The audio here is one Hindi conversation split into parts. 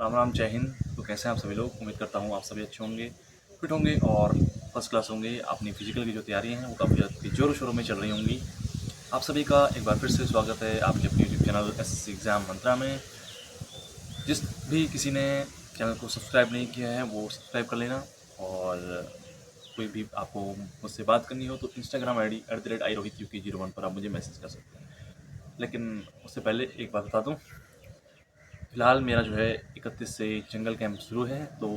राम राम, जय हिंद। तो कैसे हैं आप सभी लोग? उम्मीद करता हूँ आप सभी अच्छे होंगे, फिट होंगे और फर्स्ट क्लास होंगे। अपनी फिजिकल की जो तैयारियां हैं वो काफ़ी आपकी जोरों शोरों में चल रही होंगी। आप सभी का एक बार फिर से स्वागत है आपके अपने यूट्यूब चैनल एसएससी एग्ज़ाम मंत्रा में। जिस भी किसी ने चैनल को सब्सक्राइब नहीं किया है वो सब्सक्राइब कर लेना। और कोई भी आपको मुझसे बात करनी हो तो इंस्टाग्राम आई डी @irohituk01 पर आप मुझे मैसेज कर सकते हैं। लेकिन उससे पहले एक बात बता दूँ, फिलहाल मेरा जो है 31 से जंगल कैंप शुरू है, तो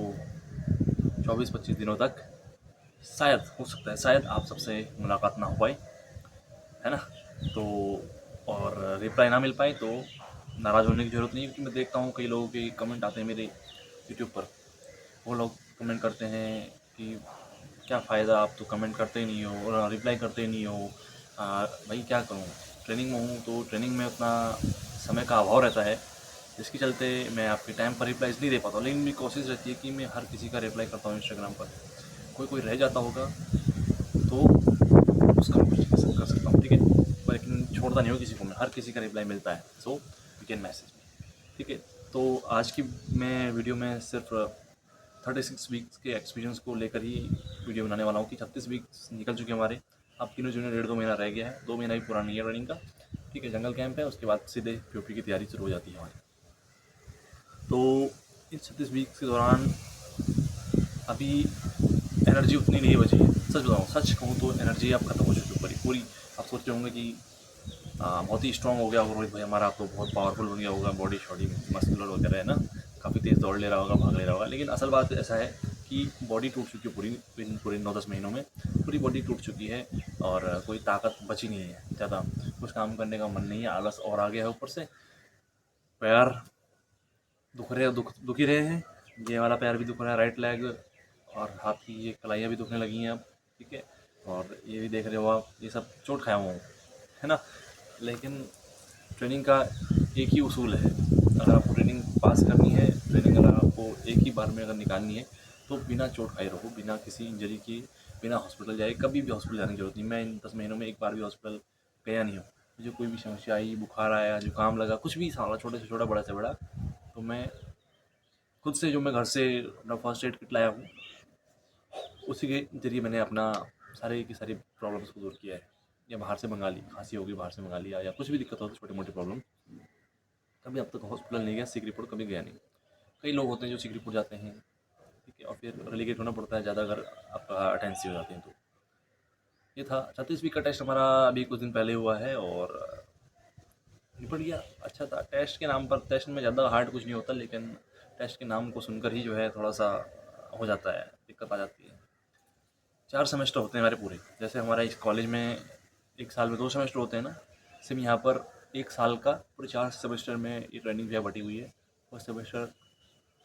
24-25 दिनों तक शायद हो सकता है शायद आप सबसे मुलाकात ना हो पाए, है ना। तो और रिप्लाई ना मिल पाए तो नाराज़ होने की ज़रूरत नहीं है, क्योंकि मैं देखता हूँ कई लोगों के कमेंट आते हैं मेरे यूट्यूब पर। वो लोग कमेंट करते हैं कि क्या फ़ायदा, आप तो कमेंट करते ही नहीं हो और रिप्लाई करते ही नहीं हो। भाई क्या करूँ, ट्रेनिंग में हूँ तो ट्रेनिंग में उतना समय का अभाव रहता है, जिसके चलते मैं आपके टाइम पर रिप्लाईज नहीं दे पाता हूँ। लेकिन मेरी कोशिश रहती है कि मैं हर किसी का रिप्लाई करता हूँ इंस्टाग्राम पर। कोई कोई रह जाता होगा तो उसका मैं कुछ कर सकता हूँ, ठीक है। पर लेकिन छोड़ता नहीं हूँ किसी को, मैं हर किसी का रिप्लाई मिलता है, so you can message me, ठीक है। तो आज की मैं वीडियो में सिर्फ 36 वीक्स के एक्सपीरियंस को लेकर ही वीडियो बनाने वाला हूँ कि 36 वीक्स निकल चुके हैं हमारे। अब तीनों जूनियर 1.5-2 महीना रह गया है, 2 महीना भी पूरा नहीं है रनिंग का, ठीक है। जंगल कैंप है, उसके बाद सीधे पीओपी की तैयारी शुरू हो जाती है हमारी। तो इस 36 वीक्स के दौरान अभी एनर्जी उतनी नहीं बची है। सच बताऊँ, सच कहूँ तो एनर्जी अब खत्म हो चुकी है पूरी पूरी। आप सोच रहे होंगे कि बहुत ही स्ट्रॉन्ग हो गया होगा रोहित भाई हमारा, तो बहुत पावरफुल बन गया होगा, बॉडी शॉडी मस्कुलर वगैरह, है ना। काफ़ी तेज़ दौड़ ले रहा होगा, भाग ले रहा होगा। लेकिन असल बात ऐसा है कि बॉडी टूट चुकी है पूरी, इन पूरे 9-10 महीनों में पूरी बॉडी टूट चुकी है और कोई ताकत बची नहीं है ज़्यादा। कुछ काम करने का मन नहीं है, आलस और आ गया है ऊपर से। पैर दुख ही रहे हैं। ये वाला पैर भी दुख रहा है, राइट लेग, और हाथ की ये कलाइयाँ भी दुखने लगी हैं अब, ठीक है। और ये भी देख रहे हो आप, ये सब चोट खाया हुआ हूँ, है ना। लेकिन ट्रेनिंग का एक ही उसूल है, अगर आपको ट्रेनिंग पास करनी है, ट्रेनिंग अगर आपको एक ही बार में अगर निकालनी है, तो बिना चोट खाए रहो, बिना किसी इंजरी की, बिना हॉस्पिटल जाए। कभी भी हॉस्पिटल जाने की जरूरत नहीं। मैं इन 10 महीनों में एक बार भी हॉस्पिटल गया नहीं हूँ। मुझे कोई भी समस्या आई, बुखार आया, जुकाम लगा, कुछ भी सारा, छोटे से छोटा, बड़ा से बड़ा, तो मैं खुद से, जो मैं घर से अपना फर्स्ट एड किट लाया हूँ, उसी के ज़रिए मैंने अपना सारी की सारी प्रॉब्लम्स को दूर किया है। या बाहर से मंगा ली, खांसी होगी बाहर से मंगा लिया, या कुछ भी दिक्कत हो तो छोटी मोटी प्रॉब्लम, कभी अब तक हॉस्पिटल नहीं गया, सिक रिपोर्ट कभी गया नहीं। कई लोग होते हैं जो सिक रिपोर्ट जाते हैं, ठीक है, और फिर रेलीगेट होना पड़ता है ज़्यादा अगर आपका अटेंसी हो जाती है तो। ये था 36वीं का टेस्ट हमारा, अभी कुछ दिन पहले हुआ है और निपट गया, अच्छा था। टेस्ट के नाम पर, टेस्ट में ज़्यादा हार्ड कुछ नहीं होता, लेकिन टेस्ट के नाम को सुनकर ही जो है थोड़ा सा हो जाता है, दिक्कत आ जाती है। 4 सेमेस्टर होते हैं हमारे पूरे। जैसे हमारा इस कॉलेज में एक साल में 2 सेमेस्टर होते हैं ना, सेम यहाँ पर 1 साल का पूरे 4 सेमेस्टर में ये ट्रेनिंग जो है बटी हुई है। फर्स्ट सेमेस्टर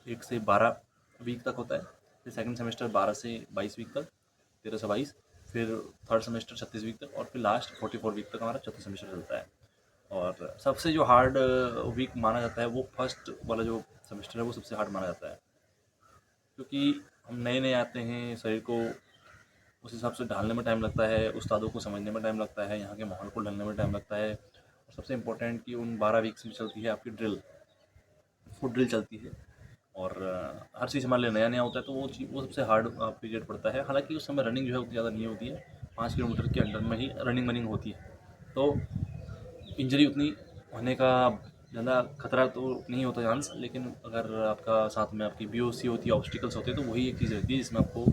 1 से 12 वीक तक होता है, फिर सेकंड सेमेस्टर 12 से 22 वीक तक, 13 से 22, फिर थर्ड सेमेस्टर 36 वीक तक, और फिर लास्ट 44 वीक तक हमारा चौथा सेमेस्टर चलता है। और सबसे जो हार्ड वीक माना जाता है वो फर्स्ट वाला जो सेमेस्टर है, वो सबसे हार्ड माना जाता है, क्योंकि हम नए नए आते हैं, शरीर को उस हिसाब से ढालने में टाइम लगता है, उस्तादों को समझने में टाइम लगता है, यहाँ के माहौल को ढलने में टाइम लगता है। और सबसे इम्पोर्टेंट कि उन 12 वीक्स में चलती है आपकी ड्रिल, फुट ड्रिल चलती है। और हर चीज़ हमारे लिए नया नया होता है, तो वो सबसे हार्ड पीरियड पड़ता है। हालांकि उस समय रनिंग जो है उतनी ज़्यादा नहीं होती है, 5 किलोमीटर के अंडर में ही रनिंग होती है, तो इंजरी उतनी होने का ज़्यादा खतरा तो नहीं होता चांस। लेकिन अगर आपका साथ में आपकी बीओसी होती है, ऑब्स्टिकल्स होते हैं, तो वही एक चीज़ रहती है जिसमें आपको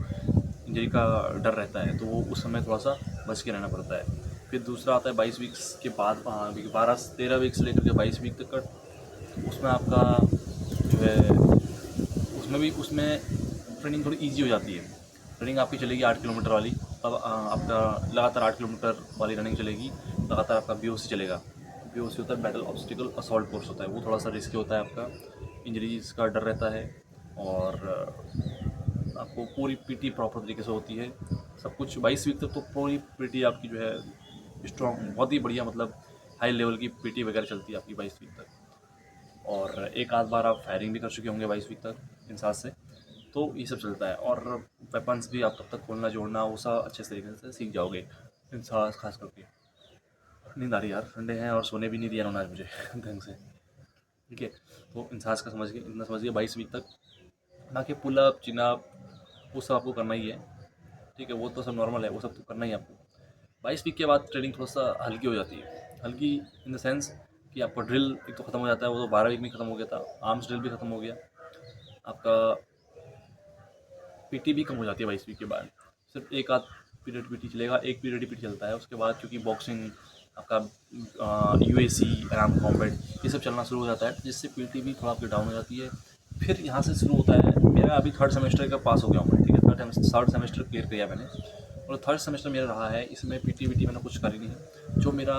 इंजरी का डर रहता है, तो वो उस समय थोड़ा सा बच के रहना पड़ता है। फिर दूसरा आता है 22 वीक्स के बाद, 12-13 वीक से लेकर के 22 वीक तक का। उसमें आपका जो है, उसमें ट्रेनिंग थोड़ी ईजी हो जाती है। रनिंग आपकी चलेगी 8 किलोमीटर वाली, तब आपका लगातार 8 किलोमीटर वाली रनिंग चलेगी, लगातार आपका बीओसी चलेगा। बीओसी होता है बैटल ऑब्स्टिकल असॉल्ट कोर्स होता है, वो थोड़ा सा रिस्की होता है, आपका इंजरीज का डर रहता है। और आपको पूरी पीटी प्रॉपर तरीके से होती है, सब कुछ 22 वीक तक तो पूरी पीटी आपकी जो है स्ट्रॉन्ग, बहुत ही बढ़िया, मतलब हाई लेवल की पीटी वगैरह चलती है आपकी 22 वीक तक। और एक आध बार आप फायरिंग भी कर चुके होंगे 22 वीक तक इन साथ से, तो ये सब चलता है। और वेपन्स भी आप तब तक खोलना जोड़ना वो सब अच्छे तरीके से सीख जाओगे इन साथ, खास करके। नींद आ रही है यार, ठंडे हैं और सोने भी नहीं दिया उन्होंने आज मुझे ढंग से। ठीक है। तो इंसास का समझ के इतना समझिए 22 वीक तक, बाकी पुलअप चिनअप वो सब आपको करना ही है। ठीक है, वो तो सब नॉर्मल है, वो सब तो करना ही है आपको। 22 वीक के बाद ट्रेनिंग थोड़ा सा हल्की हो जाती है, हल्की इन द सेंस कि आपका ड्रिल एक तो ख़त्म हो जाता है, वो तो 12 वीक में ख़त्म हो गया था। आर्म्स ड्रिल भी ख़त्म हो गया आपका। पीटी भी कम हो जाती है 22 वीक के बाद, सिर्फ एक आध पीरियड पीटी चलेगा, एक पीरियड ही पीटी चलता है। उसके बाद क्योंकि बॉक्सिंग आपका यूएसी आराम कॉम्बैट ये सब चलना शुरू हो जाता है, जिससे पीटी भी थोड़ा आपकी डाउन हो जाती है। फिर यहाँ से शुरू होता है, मेरा अभी थर्ड सेमेस्टर का पास हो गया हूँ मैं, ठीक है, थर्ड सेमेस्टर क्लियर किया मैंने, और थर्ड सेमेस्टर मेरा रहा है, इसमें पीटी वीटी मैंने कुछ करी नहीं है। जो मेरा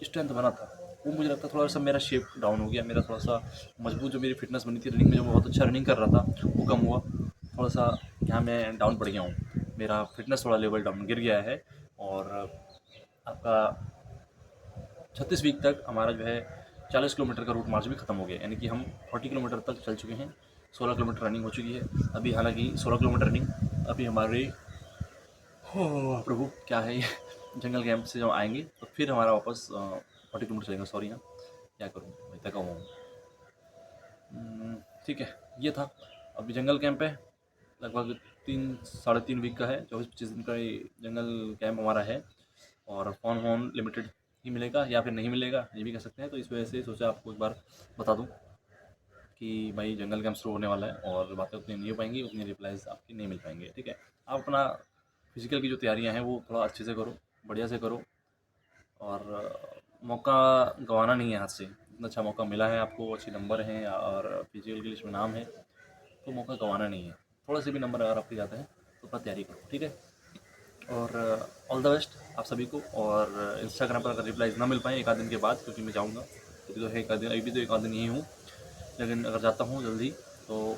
स्ट्रेंथ बना था वो मुझे लगता है थोड़ा सा मेरा शेप डाउन हो गया, मेरा थोड़ा सा मजबूत जो मेरी फिटनेस बनी थी रनिंग में, जो मैं बहुत अच्छा रनिंग कर रहा था वो कम हुआ थोड़ा सा। यहाँ मैं डाउन पड़ गया हूँ, मेरा फिटनेस थोड़ा लेवल डाउन गिर गया है। और आपका 36 वीक तक हमारा जो है 40 किलोमीटर का रूट मार्च भी खत्म हो गया, यानी कि हम 40 किलोमीटर तक चल चुके हैं। 16 किलोमीटर रनिंग हो चुकी है अभी, हालांकि 16 किलोमीटर रनिंग अभी हमारे, हो प्रभु क्या है ये, जंगल कैंप से जब आएंगे तो फिर हमारा वापस 40 किलोमीटर चलेगा। सॉरी हाँ, क्या करूँ भाई, थका हुआ हूँ। ठीक है, ये था। अभी जंगल कैंप है, लगभग 3 साढ़े 3 वीक का है, 24-25 दिन का ये जंगल कैंप हमारा है। और फ़ोन वोन लिमिटेड ही मिलेगा या फिर नहीं मिलेगा ये भी कह सकते हैं। तो इस वजह से सोचा आपको एक बार बता दूं कि भाई जंगल कैंप शुरू होने वाला है और बातें उतनी नहीं हो पाएंगी, उतनी रिप्लाइज आपकी नहीं मिल पाएंगे। ठीक है, आप अपना फिजिकल की जो तैयारियां हैं वो थोड़ा अच्छे से करो, बढ़िया से करो। और मौका गंवाना नहीं है हाथ से, इतना अच्छा मौका मिला है आपको, अच्छे नंबर हैं और फिजिकल की लिस्ट में नाम है, तो मौका गंवाना नहीं है। थोड़े से भी नंबर अगर आपके जाते हैं तो अपना तैयारी करो, ठीक है। और ऑल द बेस्ट आप सभी को। और इंस्टाग्राम पर अगर रिप्लाईज ना मिल पाए एक आध दिन के बाद, क्योंकि मैं जाऊँगा अभी तो है एक आध दिन, अभी तो एक आध दिन यहीं हूँ, लेकिन अगर जाता हूँ जल्दी तो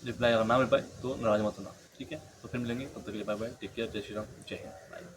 रिप्लाई अगर ना मिल पाए तो नाराज़ मत होना, ठीक है। तो फिर मिलेंगे, तब तक के लिए बाय बाय, टेक केयर, जय श्री राम, जय हिंद, बाय।